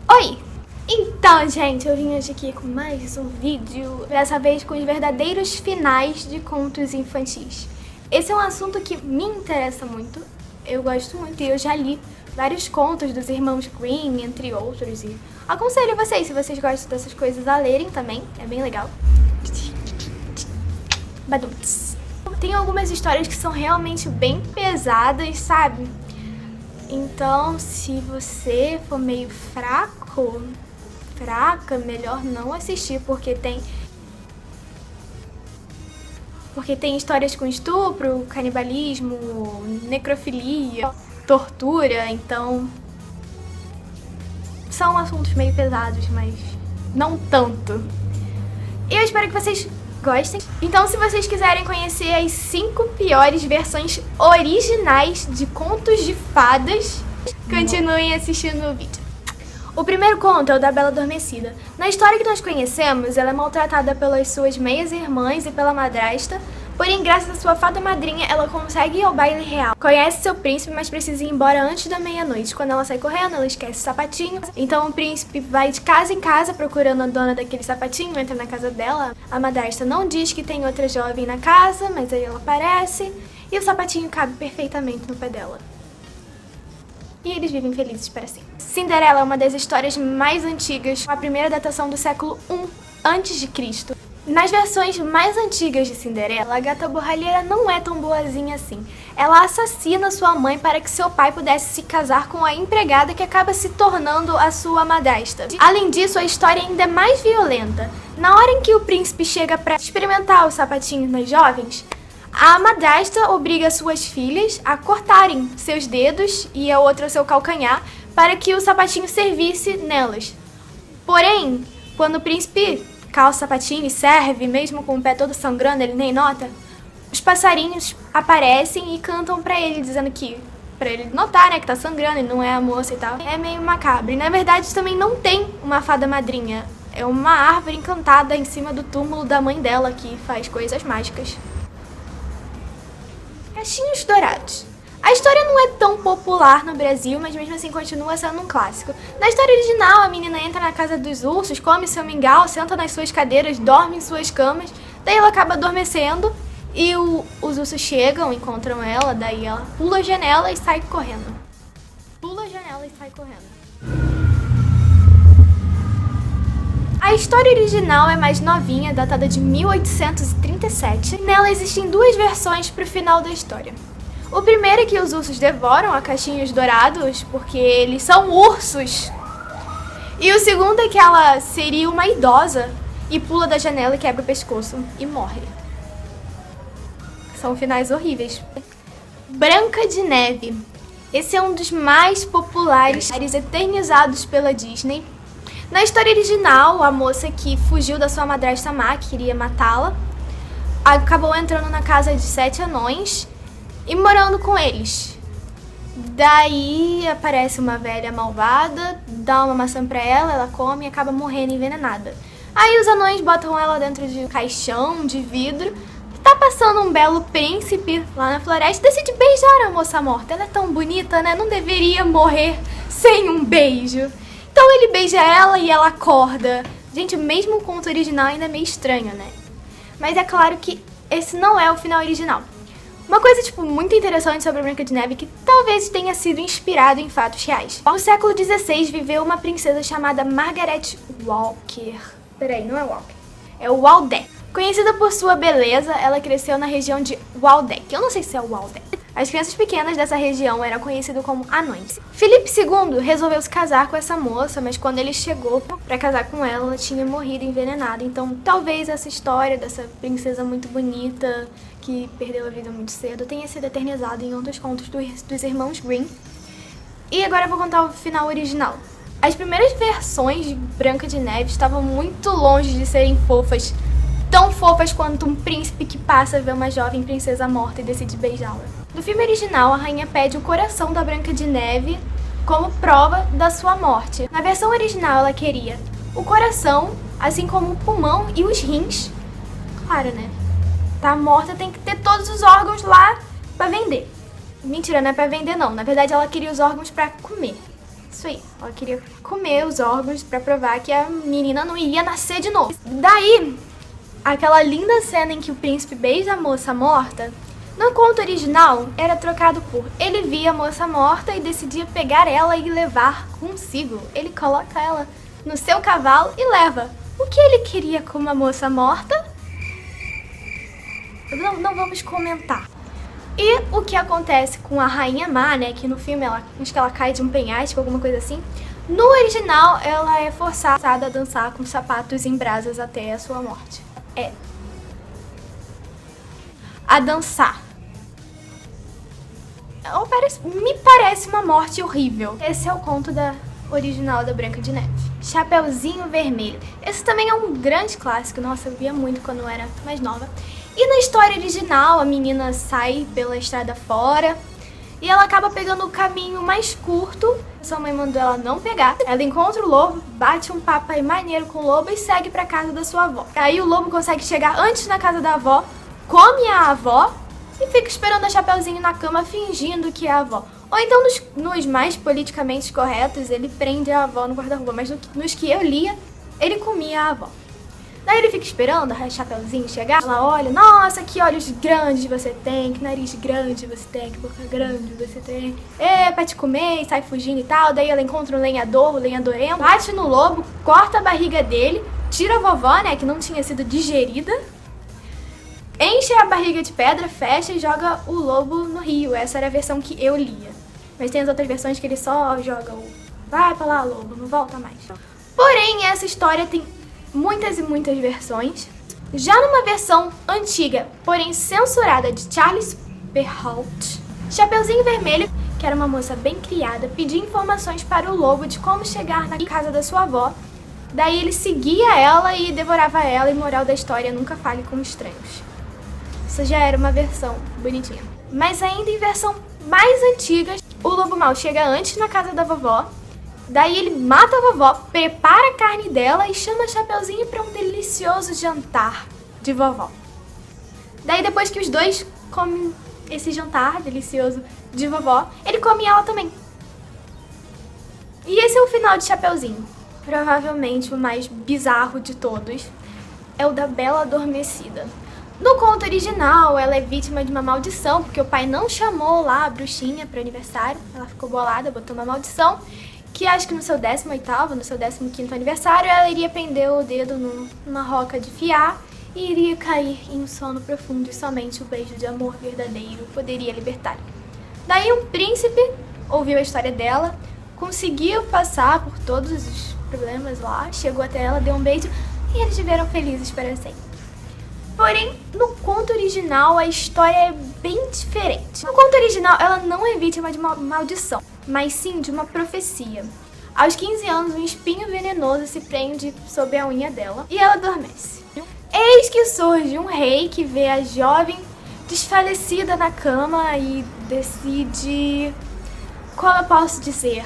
Oi! Então, gente, eu vim hoje aqui com mais um vídeo, dessa vez com os verdadeiros finais de contos infantis. Esse é um assunto que me interessa muito, eu gosto muito e eu já li vários contos dos irmãos Grimm, entre outros, e aconselho vocês, se vocês gostam dessas coisas, a lerem também, é bem legal. Baduts. Tem algumas histórias que são realmente bem pesadas, sabe? Então, se você for meio fraca, melhor não assistir, porque tem histórias com estupro, canibalismo, necrofilia, tortura, então são assuntos meio pesados, mas não tanto. E eu espero que vocês gostem. Então, se vocês quiserem conhecer as 5 piores versões originais de contos de fadas, continuem assistindo o vídeo. O primeiro conto é o da Bela Adormecida. Na história que nós conhecemos, ela é maltratada pelas suas meias-irmãs e pela madrasta, porém, graças à sua fada madrinha, ela consegue ir ao baile real. Conhece seu príncipe, mas precisa ir embora antes da meia-noite. Quando ela sai correndo, ela esquece o sapatinho. Então o príncipe vai de casa em casa procurando a dona daquele sapatinho, entra na casa dela. A madrasta não diz que tem outra jovem na casa, mas aí ela aparece e o sapatinho cabe perfeitamente no pé dela. E eles vivem felizes para sempre. Cinderela é uma das histórias mais antigas, com a primeira datação do século I a.C. Nas versões mais antigas de Cinderela, a gata borralheira não é tão boazinha assim. Ela assassina sua mãe para que seu pai pudesse se casar com a empregada que acaba se tornando a sua madrasta. Além disso, a história ainda é mais violenta. Na hora em que o príncipe chega para experimentar o sapatinho nas jovens, a madrasta obriga suas filhas a cortarem seus dedos e a outra seu calcanhar para que o sapatinho servisse nelas. Porém, quando o príncipe calça o sapatinho e serve, mesmo com o pé todo sangrando, ele nem nota, os passarinhos aparecem e cantam pra ele, dizendo que, pra ele notar, né, que tá sangrando e não é a moça e tal. É meio macabro. E na verdade também não tem uma fada madrinha. É uma árvore encantada em cima do túmulo da mãe dela que faz coisas mágicas. Cachinhos Dourados. A história não é tão popular no Brasil, mas mesmo assim continua sendo um clássico. Na história original, a menina entra na casa dos ursos, come seu mingau, senta nas suas cadeiras, dorme em suas camas, daí ela acaba adormecendo e os ursos chegam, encontram ela, daí ela pula a janela e sai correndo. A história original é mais novinha, datada de 1837. Nela existem 2 versões para o final da história. O primeiro é que os ursos devoram a Cachinhos Dourados, porque eles são ursos. E o segundo é que ela seria uma idosa e pula da janela e quebra o pescoço e morre. São finais horríveis. Branca de Neve. Esse é um dos mais populares, eternizados pela Disney. Na história original, a moça que fugiu da sua madrasta má, que queria matá-la, acabou entrando na casa de 7 anões e morando com eles. Daí aparece uma velha malvada, dá uma maçã pra ela, ela come e acaba morrendo envenenada. Aí os anões botam ela dentro de um caixão de vidro. Tá passando um belo príncipe lá na floresta e decide beijar a moça morta. Ela é tão bonita, né? Não deveria morrer sem um beijo. Então ele beija ela e ela acorda. Gente, mesmo o conto original ainda é meio estranho, né? Mas é claro que esse não é o final original. Uma coisa, muito interessante sobre a Branca de Neve que talvez tenha sido inspirado em fatos reais. No século XVI viveu uma princesa chamada Margaret Walker. Peraí, não é Walker. É Waldeck. Conhecida por sua beleza, ela cresceu na região de Waldeck. Eu não sei se é Waldeck. As crianças pequenas dessa região eram conhecidas como anões. Filipe II resolveu se casar com essa moça, mas quando ele chegou pra casar com ela, ela tinha morrido envenenada. Então talvez essa história dessa princesa muito bonita, que perdeu a vida muito cedo, tenha sido eternizada em outros contos dos irmãos Grimm. E agora eu vou contar o final original. As primeiras versões de Branca de Neve estavam muito longe de serem fofas, tão fofas quanto um príncipe que passa a ver uma jovem princesa morta e decide beijá-la. No filme original, a rainha pede o coração da Branca de Neve como prova da sua morte. Na versão original, ela queria o coração, assim como o pulmão e os rins. Claro, né? Tá morta, tem que ter todos os órgãos lá pra vender. Mentira, não é pra vender não. Na verdade, ela queria os órgãos pra comer. Isso aí, ela queria comer os órgãos pra provar que a menina não ia nascer de novo. Daí, aquela linda cena em que o príncipe beija a moça morta, no conto original era trocado por ele via a moça morta e decidia pegar ela e levar consigo. Ele coloca ela no seu cavalo e leva. O que ele queria com uma moça morta? Não vamos comentar. E o que acontece com a Rainha Má, né, que no filme acho que ela cai de um penhasco, alguma coisa assim. No original, ela é forçada a dançar com sapatos em brasas até a sua morte. A dançar. Me parece uma morte horrível. Esse é o conto original da Branca de Neve. Chapeuzinho Vermelho. Esse também é um grande clássico. Nossa, eu via muito quando eu era mais nova. E na história original, a menina sai pela estrada fora e ela acaba pegando o caminho mais curto. Sua mãe mandou ela não pegar. Ela encontra o lobo, bate um papo aí maneiro com o lobo e segue pra casa da sua avó. Aí o lobo consegue chegar antes na casa da avó, come a avó e fica esperando a Chapeuzinho na cama fingindo que é a avó. Ou então nos mais politicamente corretos, ele prende a avó no guarda-roupa, mas nos que eu lia, ele comia a avó. Daí ele fica esperando a Chapeuzinho chegar. Ela olha, nossa, que olhos grandes você tem, que nariz grande você tem, que boca grande você tem. Pra te comer, e sai fugindo e tal. Daí ela encontra um lenhador, o lenhador entra, bate no lobo, corta a barriga dele, tira a vovó, né, que não tinha sido digerida, enche a barriga de pedra, fecha e joga o lobo no rio. Essa era a versão que eu lia. Mas tem as outras versões que ele só joga o vai pra lá, lobo, não volta mais. Porém, essa história tem muitas e muitas versões. Já numa versão antiga, porém censurada, de Charles Perrault, Chapeuzinho Vermelho, que era uma moça bem criada, pedia informações para o lobo de como chegar na casa da sua avó. Daí ele seguia ela e devorava ela, e moral da história, nunca fale com estranhos. Isso já era uma versão bonitinha. Mas ainda em versão mais antiga, o lobo mau chega antes na casa da vovó. Daí ele mata a vovó, prepara a carne dela e chama a Chapeuzinho para um delicioso jantar de vovó. Daí depois que os dois comem esse jantar delicioso de vovó, ele come ela também. E esse é o final de Chapeuzinho. Provavelmente o mais bizarro de todos é o da Bela Adormecida. No conto original, ela é vítima de uma maldição, porque o pai não chamou lá a bruxinha para o aniversário. Ela ficou bolada, botou uma maldição, que acho que no seu 18º, no seu 15º aniversário, ela iria prender o dedo numa roca de fiar e iria cair em um sono profundo, e somente o beijo de amor verdadeiro poderia libertar. Daí um príncipe ouviu a história dela, conseguiu passar por todos os problemas lá, chegou até ela, deu um beijo e eles viveram felizes para sempre. Porém, no conto original, a história é bem diferente. No conto original, ela não é vítima de uma maldição, mas sim de uma profecia. Aos 15 anos, um espinho venenoso se prende sob a unha dela e ela adormece. Eis que surge um rei que vê a jovem desfalecida na cama e decide, como eu posso dizer,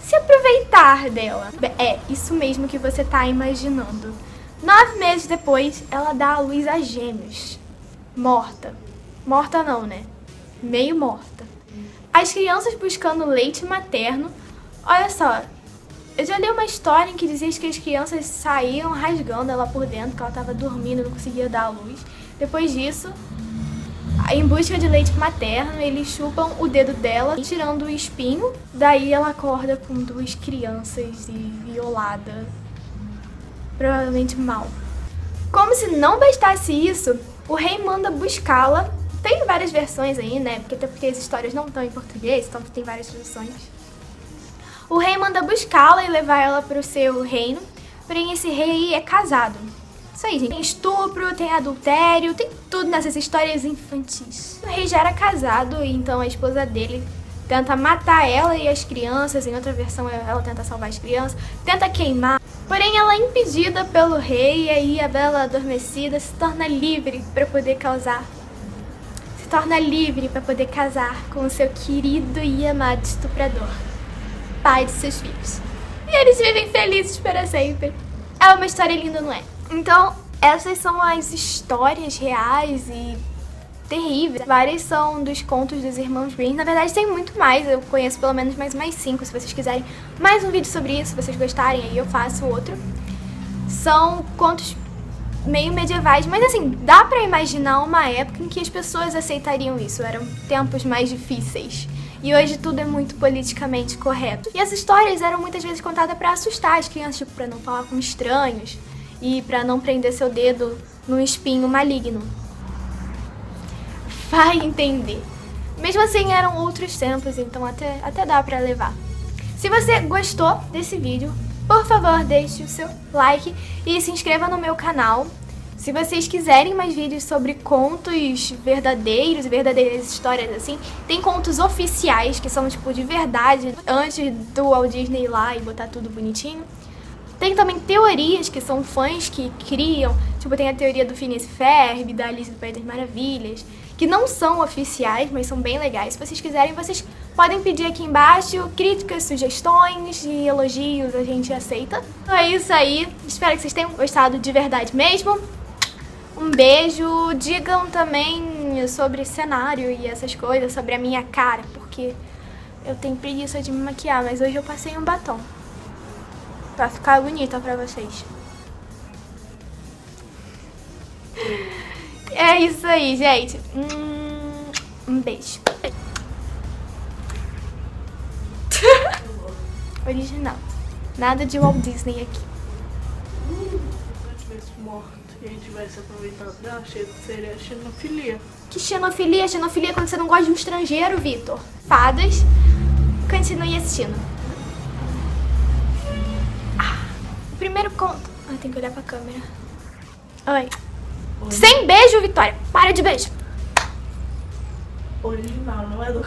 se aproveitar dela. É isso mesmo que você tá imaginando. 9 meses depois, ela dá à luz a gêmeos. Morta. Morta não, né? Meio morta. As crianças buscando leite materno. Olha só, eu já li uma história em que dizia que as crianças saíam rasgando ela por dentro, que ela estava dormindo, não conseguia dar à luz. Depois disso, em busca de leite materno, eles chupam o dedo dela, tirando o espinho. Daí ela acorda com 2 crianças e violada. Provavelmente mal. Como se não bastasse isso, o rei manda buscá-la. Tem várias versões aí, né? Até porque as histórias não estão em português, então tem várias traduções. O rei manda buscá-la e levar ela para o seu reino. Porém, esse rei aí é casado. Isso aí, gente. Tem estupro, tem adultério, tem tudo nessas histórias infantis. O rei já era casado, então a esposa dele tenta matar ela e as crianças. Em outra versão, ela tenta salvar as crianças, tenta queimar. Porém, ela é impedida pelo rei e aí a Bela Adormecida se torna livre para poder casar com o seu querido e amado estuprador, pai de seus filhos. E eles vivem felizes para sempre. É uma história linda, não é? Então, essas são as histórias reais e terríveis. Várias são dos contos dos irmãos Grimm. Na verdade tem muito mais, eu conheço pelo menos mais 5. Se vocês quiserem mais um vídeo sobre isso, se vocês gostarem, aí eu faço outro. São contos meio medievais, mas assim, dá pra imaginar uma época em que as pessoas aceitariam isso. Eram tempos mais difíceis. E hoje tudo é muito politicamente correto. E as histórias eram muitas vezes contadas pra assustar as crianças, tipo, pra não falar com estranhos e pra não prender seu dedo num espinho maligno. Vai entender. Mesmo assim, eram outros tempos, então até dá pra levar. Se você gostou desse vídeo, por favor, deixe o seu like e se inscreva no meu canal. Se vocês quiserem mais vídeos sobre contos verdadeiros e verdadeiras histórias assim, tem contos oficiais que são tipo de verdade, antes do Walt Disney ir lá e botar tudo bonitinho. Tem também teorias que são fãs que criam, tipo tem a teoria do Phineas e Ferb, da Alice do País das Maravilhas, que não são oficiais, mas são bem legais. Se vocês quiserem, vocês podem pedir aqui embaixo críticas, sugestões e elogios, a gente aceita. Então é isso aí, espero que vocês tenham gostado de verdade mesmo. Um beijo, digam também sobre cenário e essas coisas, sobre a minha cara, porque eu tenho preguiça de me maquiar, mas hoje eu passei um batom pra ficar bonita pra vocês. É isso aí, gente. Um beijo. Original. Nada de Walt Disney aqui. Se eu tivesse morto e a gente tivesse aproveitado dela, seria xenofilia. Que xenofilia? Xenofilia é quando você não gosta de um estrangeiro, Vitor. Fadas. Continue assistindo. O primeiro conto... tem que olhar pra câmera. Oi. Sem beijo, Vitória. Para de beijo. Original, não é do